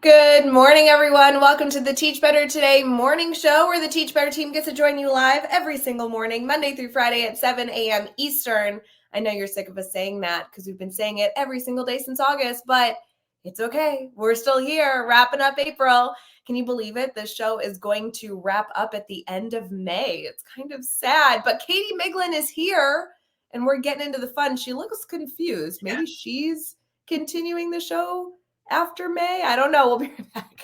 Good morning, everyone. Welcome to the Teach Better Today morning show, where the Teach Better team gets to join you live every single morning, Monday through Friday at 7 a.m. Eastern. I know you're sick of us saying that because we've been saying it every single day since August, but it's okay. We're still here, wrapping up April. Can you believe it? This show is going to wrap up at the end of May. It's kind of sad, but Katie Miglin is here, and we're getting into the fun. She looks confused. Maybe she's continuing the show after May? I don't know. We'll be right back.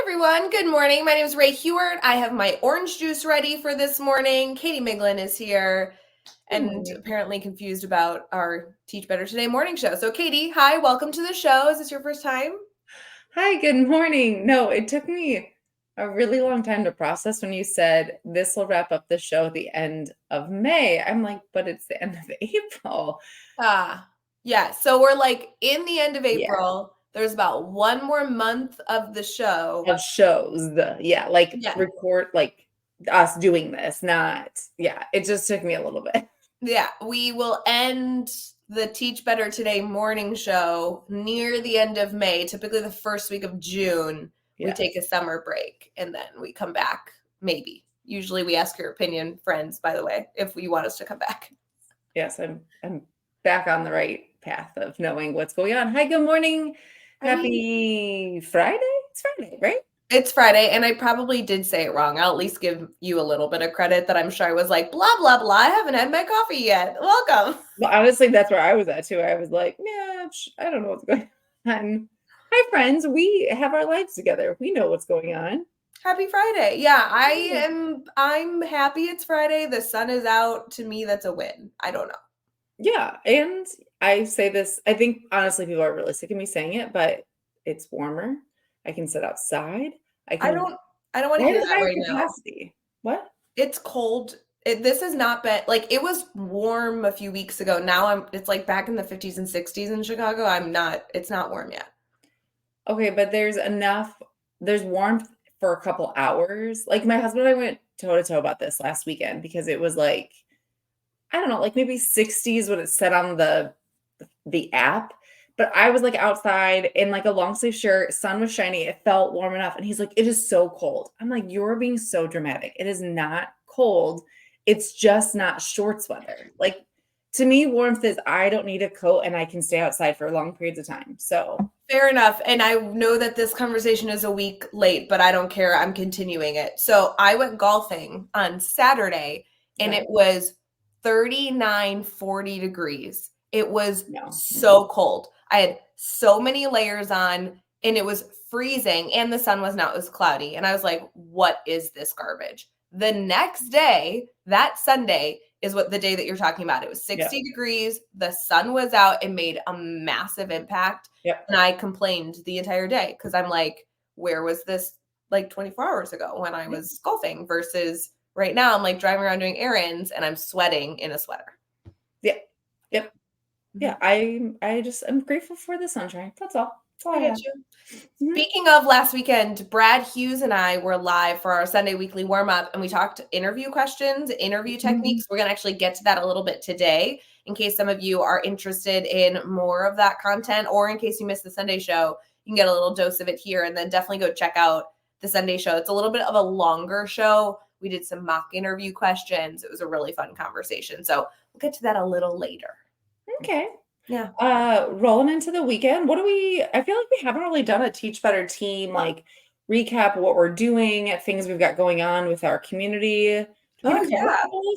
Everyone, good morning. My name is Ray Hewart. I have my orange juice ready for this morning. Katie Miglin is here and apparently confused about our Teach Better Today morning show. So Katie, hi, welcome to the show. Is this your first time? Hi, good morning. No, it took me a really long time to process when you said this will wrap up the show at the end of May. I'm like, but it's the end of April. Yeah. So we're like in the end of April. There's about one more month of the show. Of shows, record, like us doing this, it just took me a little bit. Yeah, we will end the Teach Better Today morning show near the end of May, typically the first week of June. We take a summer break and then we come back, maybe. Usually we ask your opinion, friends, by the way, if you want us to come back. Yes, I'm back on the right path of knowing what's going on. Hi, good morning. Happy Friday? It's Friday, right? It's Friday, and I probably did say it wrong. I'll at least give you a little bit of credit that I'm sure I was like, blah, blah, blah. I haven't had my coffee yet. Welcome. Well, honestly, that's where I was at, too. I was like, I don't know what's going on. Hi, friends. We have our lives together. We know what's going on. Happy Friday. Yeah, I'm happy it's Friday. The sun is out. To me, that's a win. I don't know. Yeah, and I say this, I think, honestly, people are really sick of me saying it, but it's warmer. I can sit outside. I don't want to hear that right capacity. now. What? It's cold. This has not been, like, it was warm a few weeks ago. Now it's like back in the 50s and 60s in Chicago. It's not warm yet. Okay, but there's warmth for a couple hours. Like, my husband and I went toe-to-toe about this last weekend because it was like, I don't know, like maybe 60s when it said on the app. But I was like outside in like a long sleeve shirt, sun was shining, it felt warm enough. And he's like, it is so cold. I'm like, you're being so dramatic. It is not cold. It's just not shorts weather. Like, to me, warmth is I don't need a coat and I can stay outside for long periods of time. So fair enough. And I know that this conversation is a week late, but I don't care. I'm continuing it. So I went golfing on Saturday and it was 39, 40 degrees. It was so cold. I had so many layers on and it was freezing and the sun wasn't out. It was cloudy. And I was like, what is this garbage? The next day, that Sunday, is what the day that you're talking about. It was 60 degrees. The sun was out. It made a massive impact. And I complained the entire day because I'm like, where was this like 24 hours ago when I was golfing versus right now I'm like driving around doing errands and I'm sweating in a sweater. Yeah, I'm grateful for the sunshine. That's all. I get you. Speaking of last weekend, Brad Hughes and I were live for our Sunday weekly warm-up and we talked interview questions, interview techniques. We're going to actually get to that a little bit today in case some of you are interested in more of that content or in case you missed the Sunday show, you can get a little dose of it here and then definitely go check out the Sunday show. It's a little bit of a longer show. We did some mock interview questions. It was a really fun conversation. So we'll get to that a little later. Okay. Yeah. Rolling into the weekend. I feel like we haven't really done a Teach Better team, like recap of what we're doing, things we've got going on with our community. All those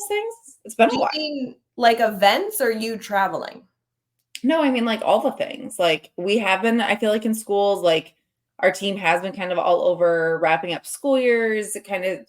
things. It's been a while. Do you mean like events or you traveling? No, I mean like all the things. Like we have been, I feel like in schools, like our team has been kind of all over wrapping up school years, kind of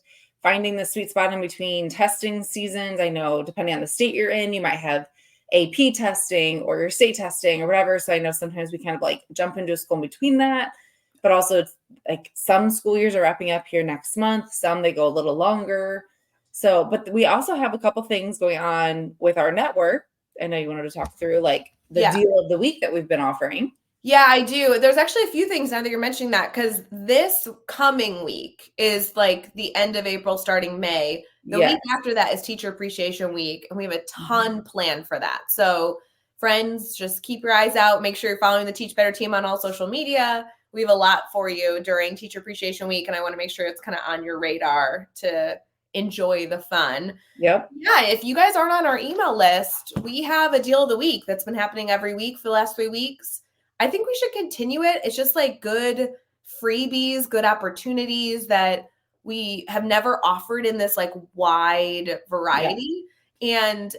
finding the sweet spot in between testing seasons. I know depending on the state you're in, you might have AP testing or your state testing or whatever. So I know sometimes we kind of like jump into a school in between that, but also it's like some school years are wrapping up here next month, some they go a little longer. So, but we also have a couple things going on with our network. I know you wanted to talk through like the Yeah. deal of the week that we've been offering. Yeah, I do. There's actually a few things now that you're mentioning that because this coming week is like the end of April, starting May. The week Yes. after that is Teacher Appreciation Week, and we have a Mhm. ton planned for that. So, friends, just keep your eyes out. Make sure you're following the Teach Better team on all social media. We have a lot for you during Teacher Appreciation Week, and I want to make sure it's kind of on your radar to enjoy the fun. Yep. Yeah, if you guys aren't on our email list, we have a deal of the week that's been happening every week for the last 3 weeks. I think we should continue it. It's just like good freebies, good opportunities that we have never offered in this like wide Yeah. variety. And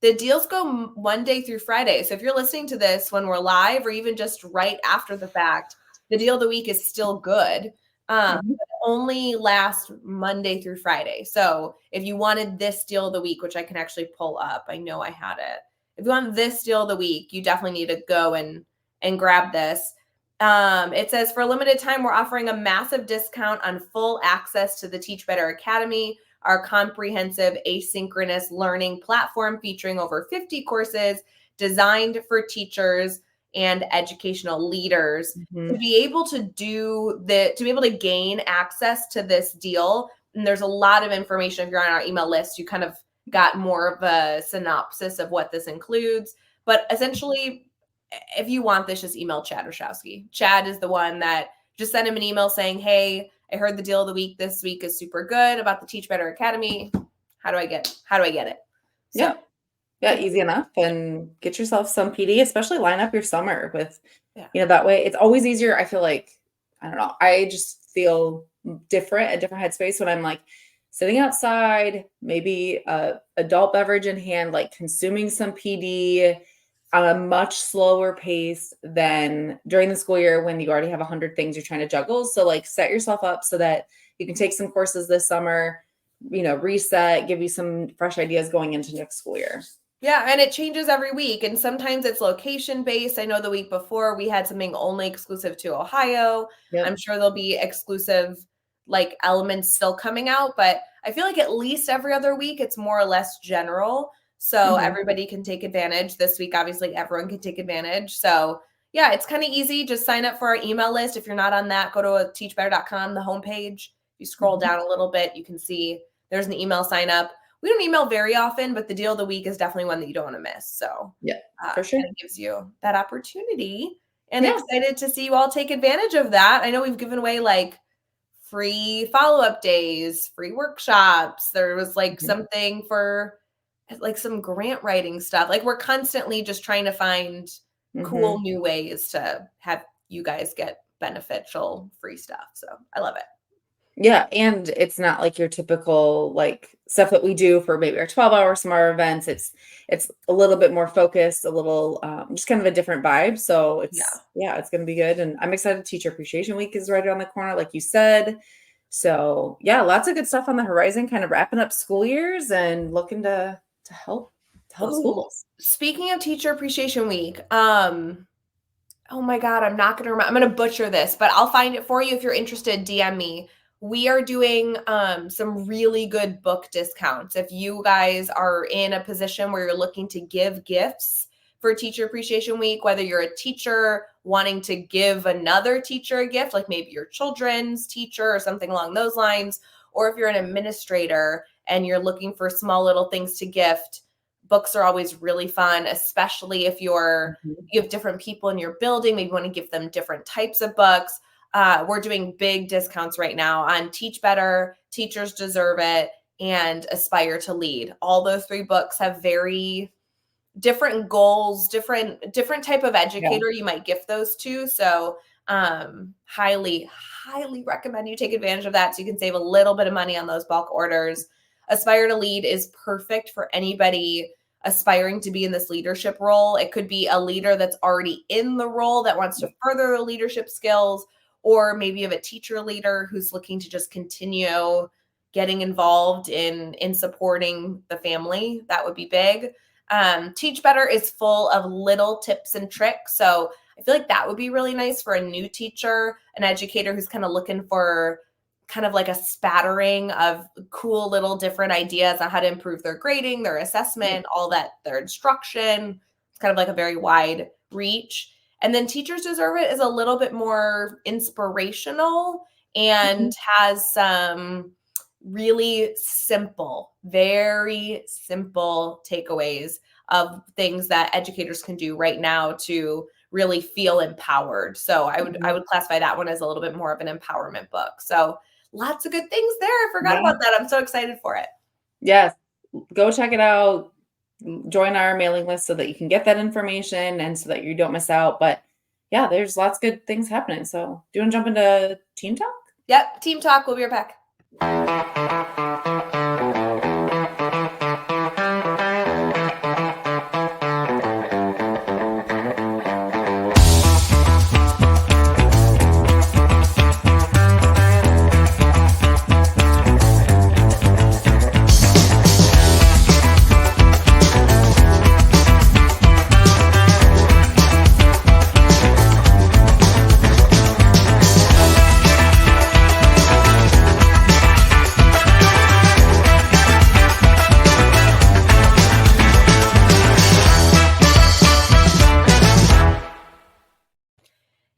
the deals go Monday through Friday. So if you're listening to this when we're live or even just right after the fact, the deal of the week is still good. Mhm. Only last Monday through Friday. So if you wanted this deal of the week, which I can actually pull up, I know I had it. If you want this deal of the week, you definitely need to go and grab this. It says for a limited time, we're offering a massive discount on full access to the Teach Better Academy, our comprehensive asynchronous learning platform featuring over 50 courses designed for teachers and educational leaders. To Mhm. be able to to be able to gain access to this deal, and there's a lot of information if you're on our email list, you kind of got more of a synopsis of what this includes. But essentially, if you want this, just email Chad Rashowski. Chad is the one that just send him an email saying, hey, I heard the deal of the week this week is super good about the Teach Better Academy. How do I get it? So Yeah. Yeah, easy enough, and get yourself some PD, especially line up your summer with, yeah. that way it's always easier. I feel like, I don't know, I just feel different, a different headspace when I'm like sitting outside, maybe a adult beverage in hand, like consuming some PD on a much slower pace than during the school year when you already have 100 things you're trying to juggle. So like set yourself up so that you can take some courses this summer, reset, give you some fresh ideas going into next school year. Yeah, and it changes every week. And sometimes it's location based. I know the week before we had something only exclusive to Ohio. I'm Yep. sure there'll be exclusive like elements still coming out, but I feel like at least every other week it's more or less general. So Mhm. everybody can take advantage. This week, obviously, everyone can take advantage. So yeah, it's kind of easy. Just sign up for our email list. If you're not on that, go to teachbetter.com, the homepage. If you scroll Mhm. down a little bit, you can see there's an email sign up. We don't email very often, but the deal of the week is definitely one that you don't want to miss. So Yeah, for sure. kind of gives you that opportunity, and Yeah. excited to see you all take advantage of that. I know we've given away like free follow-up days, free workshops. There was like Mhm. something for like some grant writing stuff. Like we're constantly just trying to find cool Mhm. new ways to have you guys get beneficial free stuff. So I love it. Yeah, and it's not like your typical like stuff that we do for maybe our 12-hour summer events. It's a little bit more focused, a little just kind of a different vibe. So Yeah. it's going to be good, and I'm excited. Teacher Appreciation Week is right around the corner, like you said. So yeah, lots of good stuff on the horizon. Kind of wrapping up school years and looking to help Oh, schools. speaking of Teacher Appreciation Week, oh my God, I'm not gonna remember. I'm gonna butcher this, but I'll find it for you if you're interested. DM me. We are doing some really good book discounts. If you guys are in a position where you're looking to give gifts for Teacher Appreciation Week, whether you're a teacher wanting to give another teacher a gift, like maybe your children's teacher or something along those lines, or if you're an administrator and you're looking for small little things to gift, books are always really fun, especially if Mhm. you have different people in your building, maybe you want to give them different types of books. We're doing big discounts right now on Teach Better, Teachers Deserve It, and Aspire to Lead. All those three books have very different goals, different type of Yeah. educator you might gift those to. So highly recommend you take advantage of that so you can save a little bit of money on those bulk orders. Aspire to Lead is perfect for anybody aspiring to be in this leadership role. It could be a leader that's already in the role that wants to further the leadership skills, or maybe you have a teacher leader who's looking to just continue getting involved in supporting the family. That would be big. Teach Better is full of little tips and tricks. So I feel like that would be really nice for a new teacher, an educator who's kind of looking for kind of like a spattering of cool little different ideas on how to improve their grading, their assessment, all that, their instruction. It's kind of like a very wide reach. And then Teachers Deserve It is a little bit more inspirational and has some really simple, very simple takeaways of things that educators can do right now to really feel empowered. So I would classify that one as a little bit more of an empowerment book. So lots of good things there. I forgot about that. I'm so excited for it. Yes. Go check it out. Join our mailing list so that you can get that information and so that you don't miss out. But yeah, there's lots of good things happening. So do you want to jump into team talk? Yep. Team talk. We'll be right back.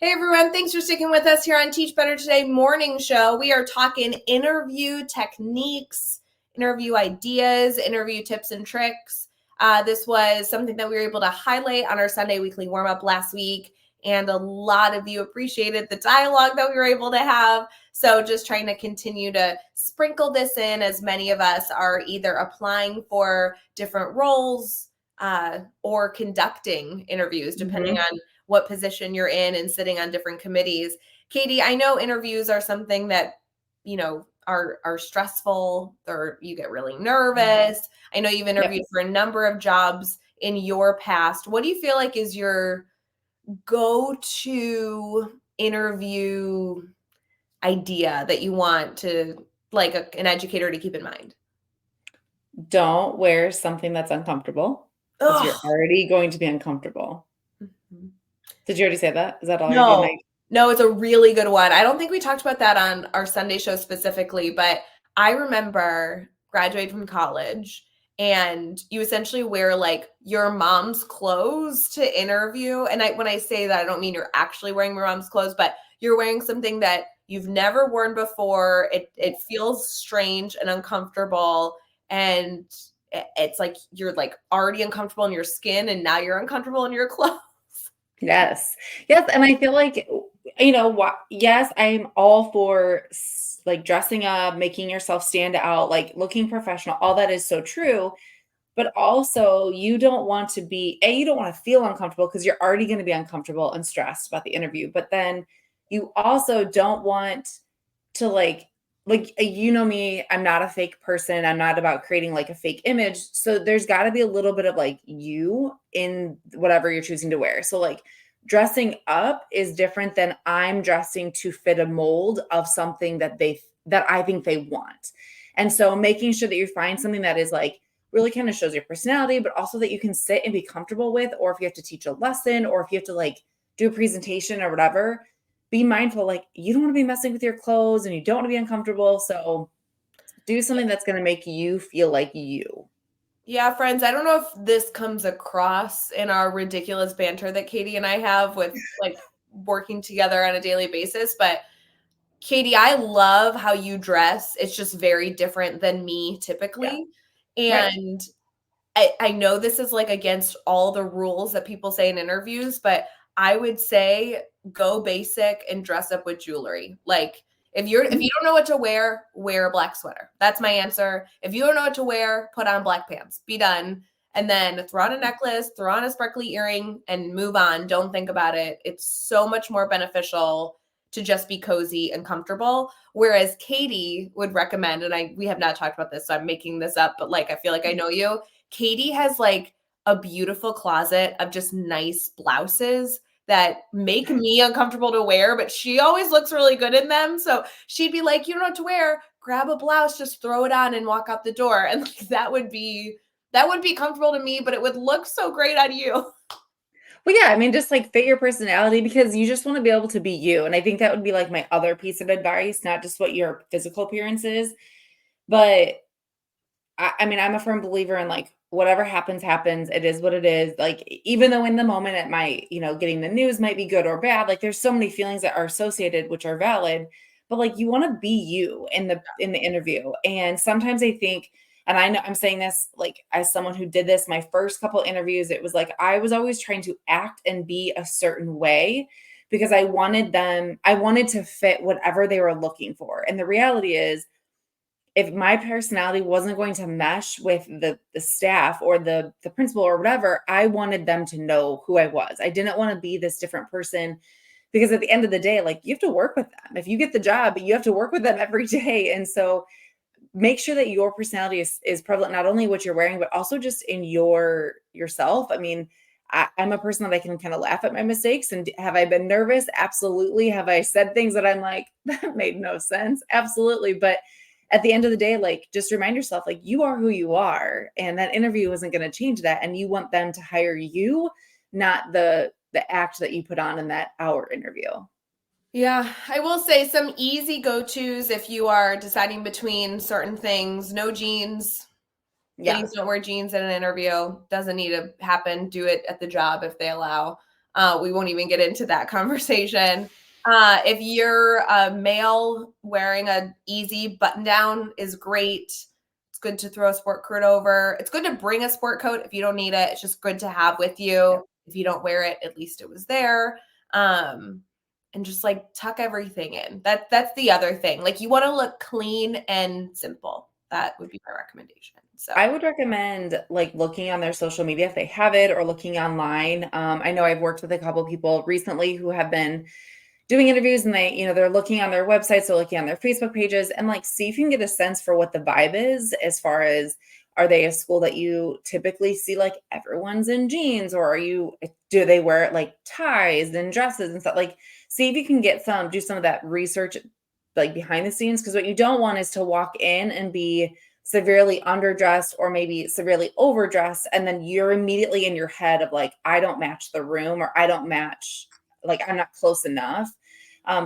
Hey everyone, thanks for sticking with us here on Teach Better Today morning show. We are talking interview techniques, interview ideas, interview tips and tricks. This was something that we were able to highlight on our Sunday weekly warm-up last week, and a lot of you appreciated the dialogue that we were able to have. So just trying to continue to sprinkle this in, as many of us are either applying for different roles or conducting interviews, depending on what position you're in and sitting on different committees. Katie, I know interviews are something that, you know, are stressful, or you get really nervous. I know you've interviewed for a number of jobs in your past. What do you feel like is your go-to interview idea that you want to, like, an educator to keep in mind? Don't wear something that's uncomfortable, because you're already going to be uncomfortable. Did you already say that? Is that all you're doing? No, it's a really good one. I don't think we talked about that on our Sunday show specifically, but I remember graduating from college and you essentially wear like your mom's clothes to interview. And when I say that, I don't mean you're actually wearing your mom's clothes, but you're wearing something that you've never worn before. It feels strange and uncomfortable. And it's like you're like already uncomfortable in your skin, and now you're uncomfortable in your clothes. Yes. Yes. And I feel like, you know, yes, I'm all for like dressing up, making yourself stand out, like looking professional. All that is so true. But also, you don't want to you don't want to feel uncomfortable, because you're already going to be uncomfortable and stressed about the interview. But then you also don't want to you know me, I'm not a fake person. I'm not about creating like a fake image. So there's got to be a little bit of like you in whatever you're choosing to wear. So like dressing up is different than I'm dressing to fit a mold of something that I think they want. And so making sure that you find something that is like really kind of shows your personality, but also that you can sit and be comfortable with, or if you have to teach a lesson, or if you have to like do a presentation or whatever, be mindful, like you don't want to be messing with your clothes and you don't want to be uncomfortable. So do something that's going to make you feel like you. Yeah, friends, I don't know if this comes across in our ridiculous banter that Katie and I have with like working together on a daily basis, but Katie, I love how you dress. It's just very different than me typically. Right. And I know this is like against all the rules that people say in interviews, but I would say go basic and dress up with jewelry. Like if you don't know what to wear, wear a black sweater. That's my answer. If you don't know what to wear, put on black pants. Be done. And then throw on a necklace, throw on a sparkly earring, and move on. Don't think about it. It's so much more beneficial to just be cozy and comfortable. Whereas Katie would recommend, and we have not talked about this, so I'm making this up, but like I feel like I know you. Katie has like a beautiful closet of just nice blouses that make me uncomfortable to wear, but she always looks really good in them. So she'd be like, you don't know what to wear, grab a blouse, just throw it on and walk out the door. And like, that would be comfortable to me, but it would look so great on you. Well, yeah, I mean, just like fit your personality because you just want to be able to be you. And I think that would be like my other piece of advice, not just what your physical appearance is, but I mean, I'm a firm believer in like whatever happens, happens. It is what it is. Like, even though in the moment it might, getting the news might be good or bad, like there's so many feelings that are associated, which are valid, but like you want to be you in the interview. And sometimes I think, and I know I'm saying this like as someone who did this, my first couple interviews, it was like I was always trying to act and be a certain way because I wanted to fit whatever they were looking for. And the reality is, if my personality wasn't going to mesh with the staff or the principal or whatever, I wanted them to know who I was. I didn't want to be this different person because at the end of the day, like you have to work with them. If you get the job, you have to work with them every day. And so make sure that your personality is prevalent, not only what you're wearing, but also just in yourself. I mean, I'm a person that I can kind of laugh at my mistakes. And have I been nervous? Absolutely. Have I said things that I'm like, that made no sense? Absolutely. But at the end of the day, like just remind yourself, like you are who you are. And that interview isn't going to change that. And you want them to hire you, not the act that you put on in that hour interview. Yeah, I will say some easy go-tos if you are deciding between certain things. No jeans. Yeah. Please don't wear jeans in an interview. Doesn't need to happen. Do it at the job if they allow. We won't even get into that conversation. If you're a male, wearing a easy button down is great. It's good to throw a sport coat over. It's good to bring a sport coat if you don't need it. It's just good to have with Yeah. you. If you don't wear it, at least it was there. Um, and just like tuck everything in. That's the other thing. Like you want to look clean and simple. That would be my recommendation. So I would recommend like looking on their social media if they have it or looking online. I know I've worked with a couple people recently who have been doing interviews and they're looking on their websites, they're looking on their Facebook pages and like see if you can get a sense for what the vibe is as far as are they a school that you typically see like everyone's in jeans or do they wear like ties and dresses and stuff like see if you can do some of that research like behind the scenes because what you don't want is to walk in and be severely underdressed or maybe severely overdressed and then you're immediately in your head of like I don't match the room or I don't match like I'm not close enough.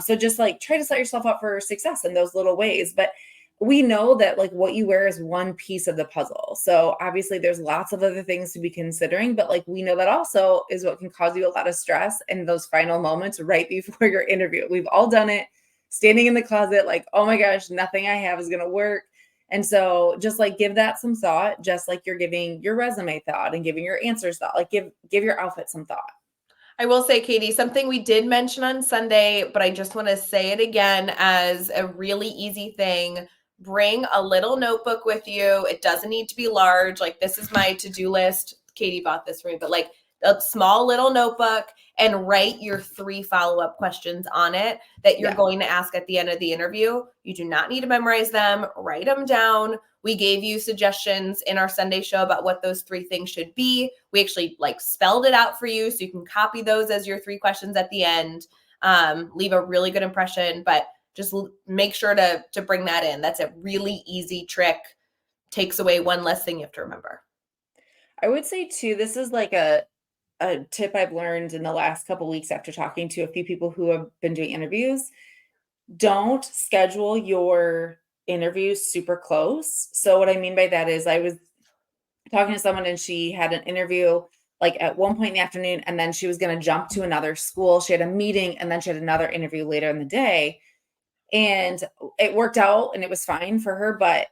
So just like try to set yourself up for success in those little ways. But we know that like what you wear is one piece of the puzzle. So obviously there's lots of other things to be considering, but like we know that also is what can cause you a lot of stress in those final moments right before your interview. We've all done it, standing in the closet, like, oh my gosh, nothing I have is going to work. And so just like give that some thought, just like you're giving your resume thought and giving your answers thought, like give your outfit some thought. I will say, Katie, something we did mention on Sunday, but I just want to say it again as a really easy thing. Bring a little notebook with you. It doesn't need to be large. Like, this is my to-do list. Katie bought this for me, but like a small little notebook and write your 3 follow-up questions on it that you're Yeah. going to ask at the end of the interview. You do not need to memorize them. Write them down. We gave you suggestions in our Sunday show about what those 3 things should be. We actually like spelled it out for you so you can copy those as your 3 questions at the end. Leave a really good impression, but just make sure to bring that in. That's a really easy trick. Takes away one less thing you have to remember. I would say too, this is like a tip I've learned in the last couple weeks after talking to a few people who have been doing interviews. Don't schedule your interviews super close. So what I mean by that is I was talking to someone and she had an interview like at one point in the afternoon and then she was going to jump to another school. She had a meeting and then she had another interview later in the day and it worked out and it was fine for her, but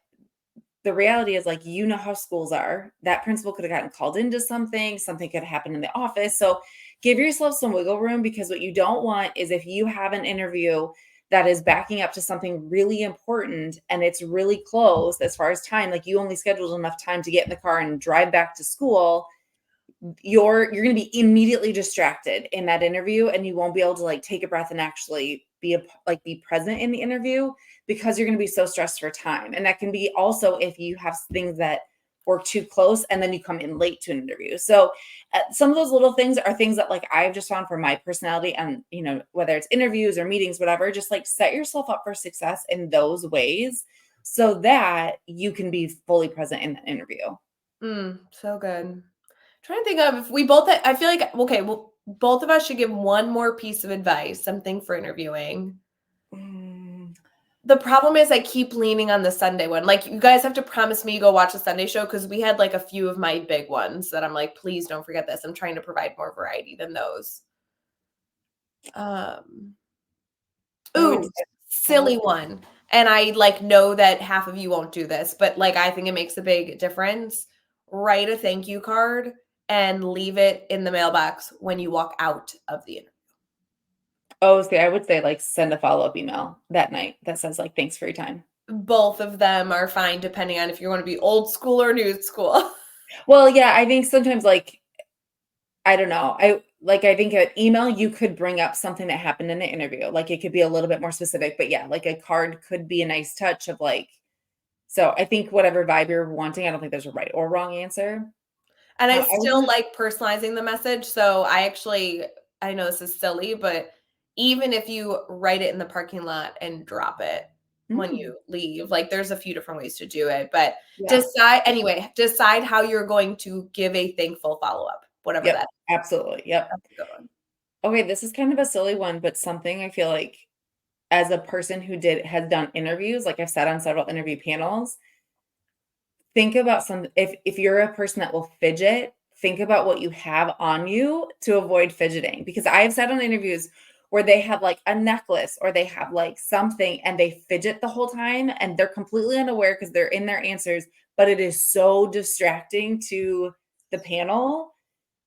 the reality is like how schools are. That principal could have gotten called into something could happen in the office. So give yourself some wiggle room because what you don't want is if you have an interview that is backing up to something really important and it's really close as far as time, like you only scheduled enough time to get in the car and drive back to school, you're going to be immediately distracted in that interview and you won't be able to like take a breath and actually be present in the interview because you're going to be so stressed for time. And that can be also if you have things that work too close and then you come in late to an interview. So some of those little things are things that like I've just found for my personality and whether it's interviews or meetings, whatever, just like set yourself up for success in those ways so that you can be fully present in the interview. So good. Trying to think of if we both I feel like okay, well, both of us should give one more piece of advice, something for interviewing. The problem is I keep leaning on the Sunday one. Like, you guys have to promise me you go watch the Sunday show, because we had like a few of my big ones that I'm like, please don't forget this. I'm trying to provide more variety than those. Silly one. And I like know that half of you won't do this, but like I think it makes a big difference. Write a thank you card and leave it in the mailbox when you walk out of the interview. Oh, see, I would say like send a follow-up email that night that says like, thanks for your time. Both of them are fine depending on if you want to be old school or new school. Well, yeah, I think sometimes like, I don't know. I think an email, you could bring up something that happened in the interview. Like it could be a little bit more specific, but yeah, like a card could be a nice touch of like, so I think whatever vibe you're wanting, I don't think there's a right or wrong answer. And I still like personalizing the message. So I know this is silly, but even if you write it in the parking lot and drop it when you leave, like there's a few different ways to do it, but decide how you're going to give a thankful follow-up, whatever that is. Absolutely. Yep. That's a good one. Okay. This is kind of a silly one, but something I feel like as a person who has done interviews, like I've sat on several interview panels, think about if you're a person that will fidget, think about what you have on you to avoid fidgeting. Because I have sat on interviews where they have like a necklace or they have like something and they fidget the whole time and they're completely unaware because they're in their answers, but it is so distracting to the panel.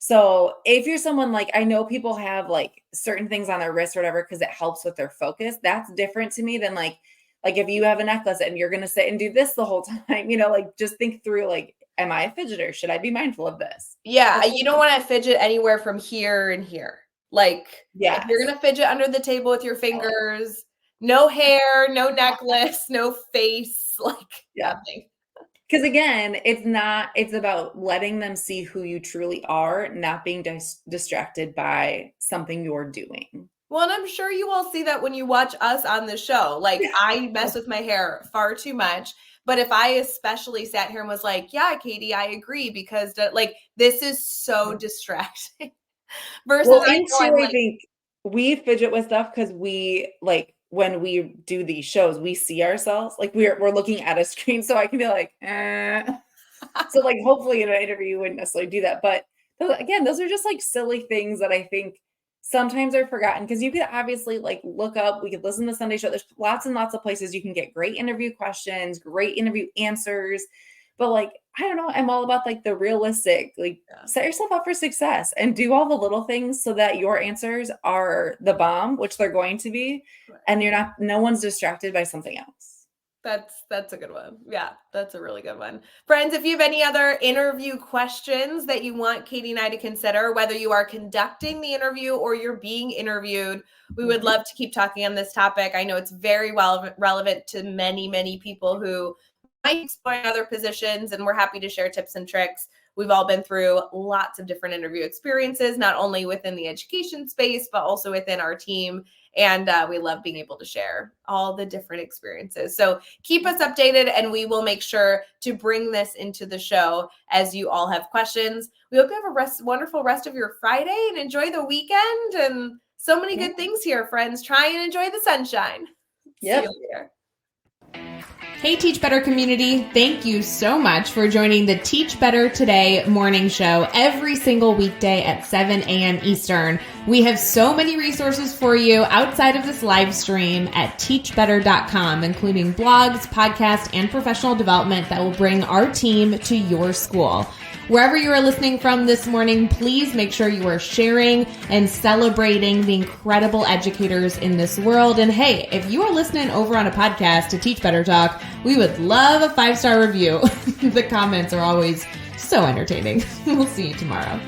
So if you're someone like, I know people have like certain things on their wrist or whatever, because it helps with their focus. That's different to me than like if you have a necklace and you're going to sit and do this the whole time, like just think through, like, am I a fidgeter? Should I be mindful of this? Yeah. You don't want to fidget anywhere from here and here. Like, if you're going to fidget under the table with your fingers, no hair, no necklace, no face, like nothing. Because again, it's about letting them see who you truly are, not being distracted by something you're doing. Well, and I'm sure you all see that when you watch us on the show. Like, I mess with my hair far too much. But if I especially sat here and was like, yeah, Katie, I agree, because like, this is so distracting. Versus I think we fidget with stuff because we like when we do these shows, we see ourselves like we're looking at a screen, so I can be like, So like hopefully in an interview you wouldn't necessarily do that, but those are just like silly things that I think sometimes are forgotten because you could obviously like look up. We could listen to the Sunday show. There's lots and lots of places you can get great interview questions, great interview answers. But like, I don't know, I'm all about like the realistic, like set yourself up for success and do all the little things so that your answers are the bomb, which they're going to be. And no one's distracted by something else. That's a good one. Yeah, that's a really good one. Friends, if you have any other interview questions that you want Katie and I to consider, whether you are conducting the interview or you're being interviewed, we would love to keep talking on this topic. I know it's very relevant to many, many people who might explore other positions, and we're happy to share tips and tricks. We've all been through lots of different interview experiences, not only within the education space, but also within our team. And we love being able to share all the different experiences. So keep us updated, and we will make sure to bring this into the show as you all have questions. We hope you have a wonderful rest of your Friday and enjoy the weekend and so many good things here, friends. Try and enjoy the sunshine. Yep. See you later. Hey, Teach Better community. Thank you so much for joining the Teach Better Today morning show every single weekday at 7 a.m. Eastern. We have so many resources for you outside of this live stream at teachbetter.com, including blogs, podcasts, and professional development that will bring our team to your school. Wherever you are listening from this morning, please make sure you are sharing and celebrating the incredible educators in this world. And hey, if you are listening over on a podcast to Teach Better Talk, we would love a 5-star review. The comments are always so entertaining. We'll see you tomorrow.